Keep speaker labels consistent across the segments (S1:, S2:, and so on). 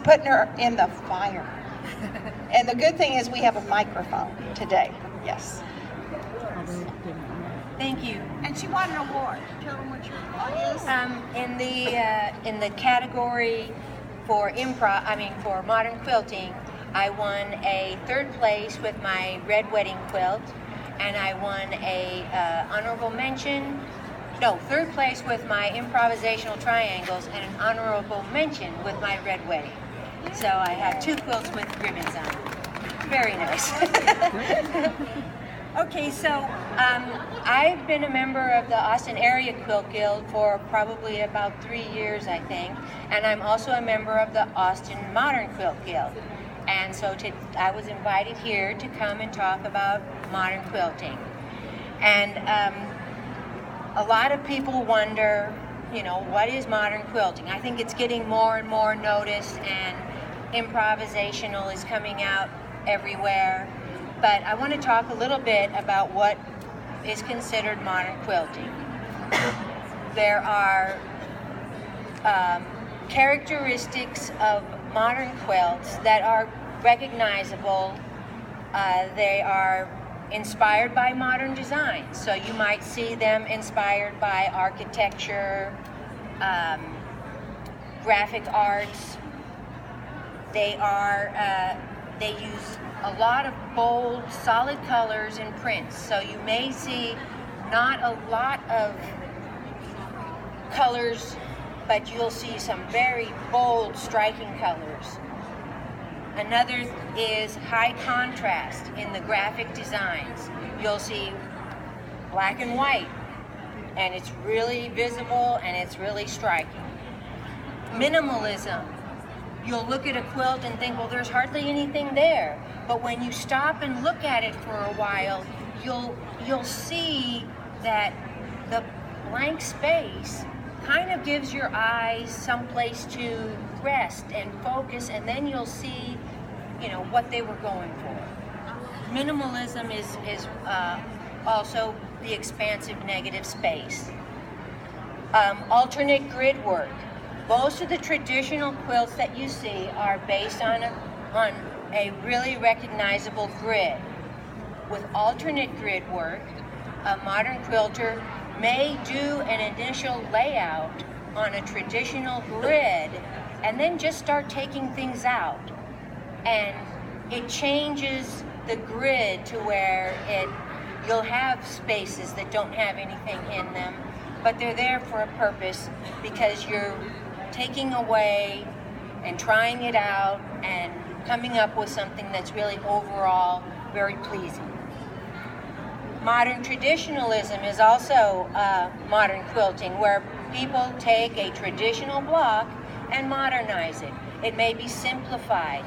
S1: putting her in the fire. And the good thing is we have a microphone today. Yes.
S2: Thank you.
S1: And she won an award. Tell them what your award is.
S2: In the category for for modern quilting, I won a 3rd place with my red wedding quilt, and I won a honorable mention. No, 3rd place with my improvisational triangles and an honorable mention with my red wedding. So I have 2 quilts with ribbons on. Very nice. Okay, so I've been a member of the Austin Area Quilt Guild for probably about 3 years, I think, and I'm also a member of the Austin Modern Quilt Guild. And so I was invited here to come and talk about modern quilting. And a lot of people wonder, what is modern quilting? I think it's getting more and more noticed, and improvisational is coming out everywhere. But I want to talk a little bit about what is considered modern quilting. There are characteristics of modern quilts that are recognizable. They are inspired by modern designs. So you might see them inspired by architecture, graphic arts. They use a lot of bold, solid colors and prints. So you may see not a lot of colors, but you'll see some very bold, striking colors. Another is high contrast in the graphic designs. You'll see black and white, and it's really visible and it's really striking. Minimalism. You'll look at a quilt and think, well, there's hardly anything there. But when you stop and look at it for a while, you'll see that the blank space kind of gives your eyes someplace to rest and focus, and then you'll see, what they were going for. Minimalism is also the expansive negative space. Alternate grid work. Most of the traditional quilts that you see are based on a really recognizable grid. With alternate grid work, a modern quilter may do an initial layout on a traditional grid and then just start taking things out. And it changes the grid to where you'll have spaces that don't have anything in them, but they're there for a purpose because you're taking away and trying it out and coming up with something that's really overall very pleasing. Modern traditionalism is also modern quilting, where people take a traditional block and modernize it. It may be simplified.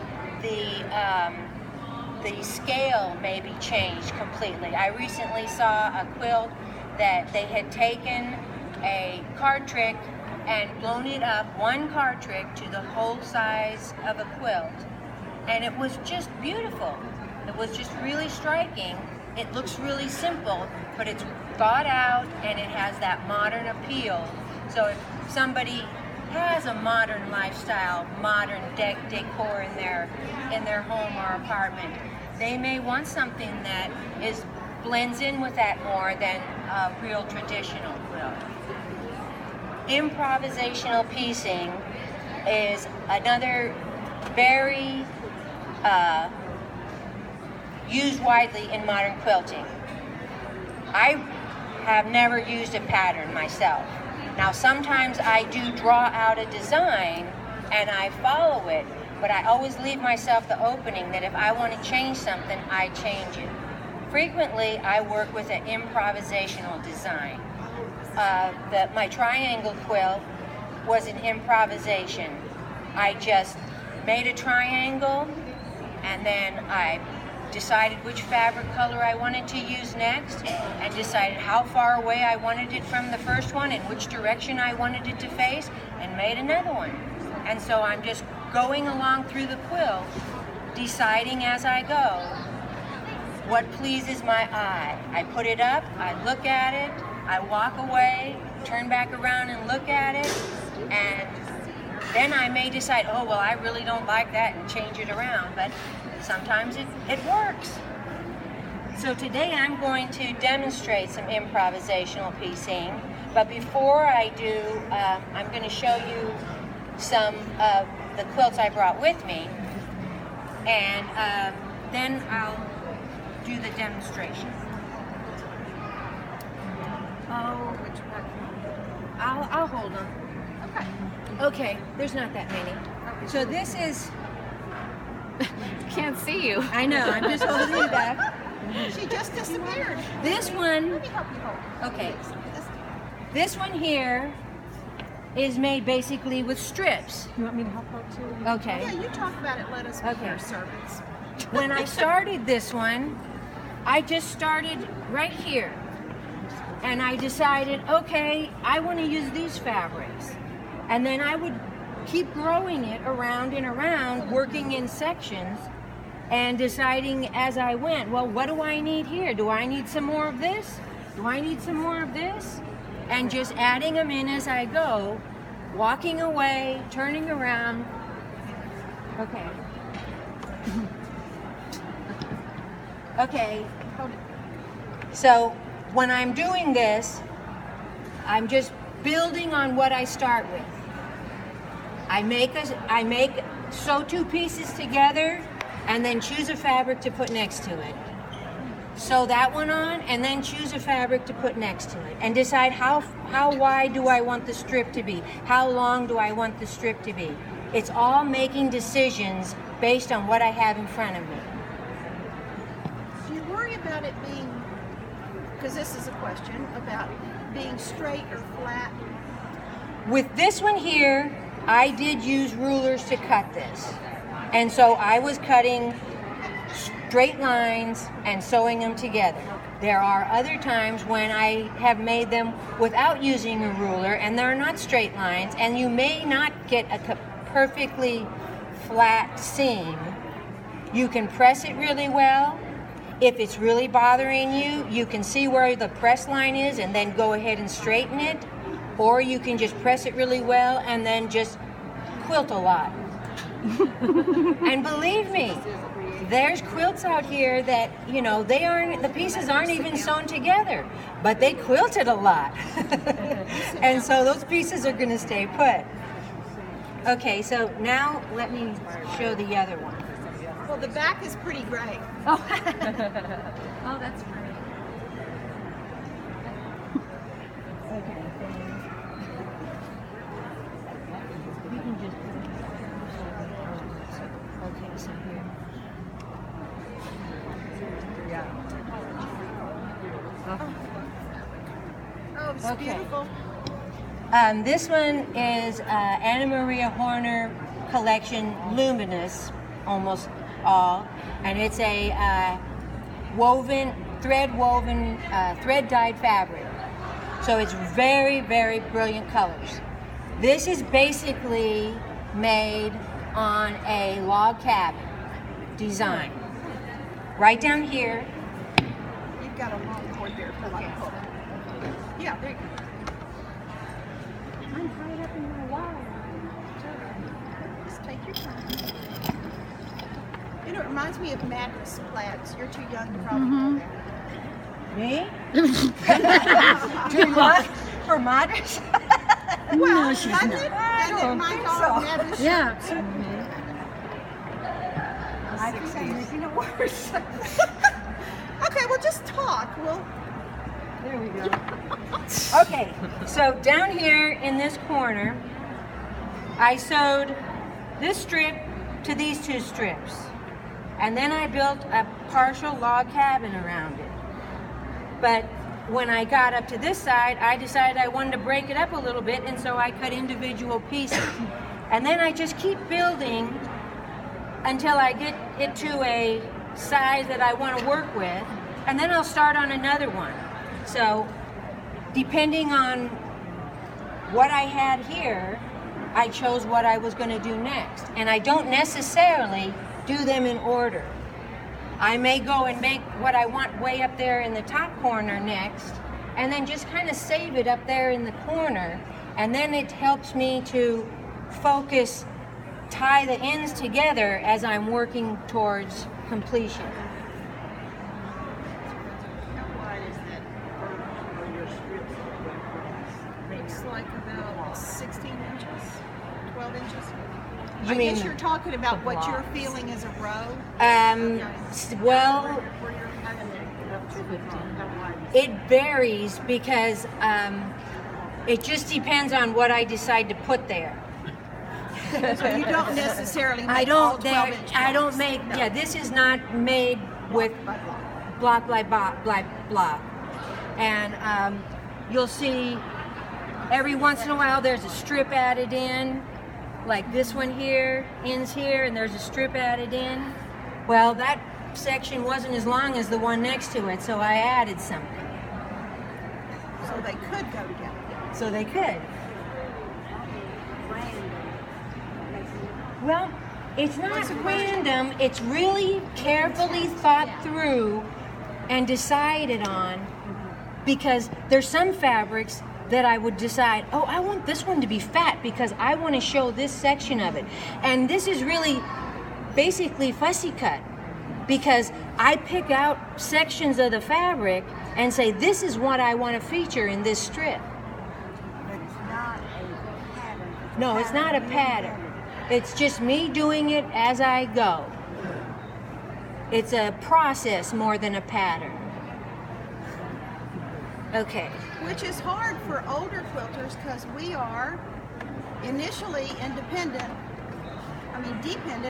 S2: The scale may be changed completely. I recently saw a quilt that they had taken a card trick and blown it up, one card trick, to the whole size of a quilt. And it was just beautiful. It was just really striking. It looks really simple, but it's thought out and it has that modern appeal. So if somebody has a modern lifestyle, modern decor in their home or apartment, they may want something that blends in with that more than a real traditional quilt. Improvisational piecing is another very used widely in modern quilting. I have never used a pattern myself. Now sometimes I do draw out a design and I follow it, but I always leave myself the opening that if I want to change something, I change it. Frequently I work with an improvisational design. My triangle quilt was an improvisation. I just made a triangle and then I decided which fabric color I wanted to use next and decided how far away I wanted it from the first one and which direction I wanted it to face and made another one. And so I'm just going along through the quilt, deciding as I go what pleases my eye. I put it up, I look at it, I walk away, turn back around and look at it, and then I may decide, oh, well, I really don't like that and change it around, but sometimes it works. So today I'm going to demonstrate some improvisational piecing, but before I do, I'm going to show you some of the quilts I brought with me, and then I'll do the demonstration. Oh, which one? I'll hold them. Okay, there's not that many. So this is...
S3: Can't see you.
S2: I know, I'm just holding it up.
S1: She just disappeared.
S2: This one,
S1: Let me help you hold.
S2: okay, this one here is made basically with strips.
S3: You want me to help out too?
S2: Okay.
S1: Yeah, you talk about it. Let us be
S2: Okay.
S1: your servants.
S2: When I started this one, I just started right here. And I decided, okay, I want to use these fabrics. And then I would keep growing it around and around, working in sections, and deciding as I went, well, what do I need here? Do I need some more of this? Do I need some more of this? And just adding them in as I go, walking away, turning around. Okay. Okay. So when I'm doing this, I'm just building on what I start with. I sew two pieces together and then choose a fabric to put next to it. Sew that one on and then choose a fabric to put next to it and decide how wide do I want the strip to be? How long do I want the strip to be? It's all making decisions based on what I have in front of me.
S1: Do you worry about it being, because this is a question, about being straight or flat?
S2: With this one here, I did use rulers to cut this. And so I was cutting straight lines and sewing them together. There are other times when I have made them without using a ruler and they're not straight lines and you may not get a perfectly flat seam. You can press it really well. If it's really bothering you, you can see where the press line is and then go ahead and straighten it. Or you can just press it really well and then just quilt a lot. And believe me, there's quilts out here that, you know, the pieces aren't even sewn together, but they quilted a lot. And so those pieces are going to stay put. Okay, so now let me show the other one.
S1: Well, the back is pretty gray.
S3: Oh, oh, that's great.
S2: Okay. You can just okay, so here.
S1: Oh, it's
S2: Okay.
S1: beautiful.
S2: This one is Anna Maria Horner collection, Luminous, almost all, and it's a thread-dyed fabric. So it's very, very brilliant colors. This is basically made on a log cabin design. Right down here.
S1: You've got a long cord there for like pull. Yeah, there you go.
S2: I'm tied up in my wire.
S1: Just take your time. You know, it reminds me of mattress plaids. You're too young to probably know that.
S2: Me? Too much for mattress?
S1: Well,
S3: No, she's
S1: doesn't
S3: not.
S1: it?
S2: I
S1: Doesn't it
S2: don't
S1: remind
S2: think
S1: you all
S2: so.
S1: of mattress?
S3: Yeah.
S2: I think I'm making it worse.
S1: Okay, well, just talk. Well,
S2: There we go. Okay, so down here in this corner, I sewed this strip to these two strips. And then I built a partial log cabin around it. But when I got up to this side, I decided I wanted to break it up a little bit, and so I cut individual pieces. And then I just keep building until I get it to a size that I want to work with, and then I'll start on another one. So depending on what I had here, I chose what I was going to do next. And I don't necessarily do them in order. I may go and make what I want way up there in the top corner next, and then just kind of save it up there in the corner, and then it helps me to focus, tie the ends together as I'm working towards completion.
S1: Looks like about 16 inches, 12 inches.
S2: You
S1: I
S2: mean
S1: guess you're talking about what you're feeling as a row.
S2: well, it varies because it just depends on what I decide to put there.
S1: So you don't necessarily make
S2: I
S1: all
S2: don't
S1: 12-inch
S2: I don't
S1: blocks.
S2: make
S1: No.
S2: yeah, this is not made with block by block. And you'll see every once in a while there's a strip added in, like this one here ends here and there's a strip added in. Well, that section wasn't as long as the one next to it, so I added something.
S1: So they could go together.
S2: So they could. Well, it's not
S1: What's the question?
S2: random. It's really carefully thought through and decided on, because there's some fabrics that I would decide, oh, I want this one to be fat because I want to show this section of it. And this is really basically fussy cut, because I pick out sections of the fabric and say, this is what I want to feature in this strip.
S4: But it's not a pattern.
S2: No, it's not a pattern. It's just me doing it as I go. It's a process more than a pattern. Okay.
S1: Which is hard for older quilters because we are initially independent, dependent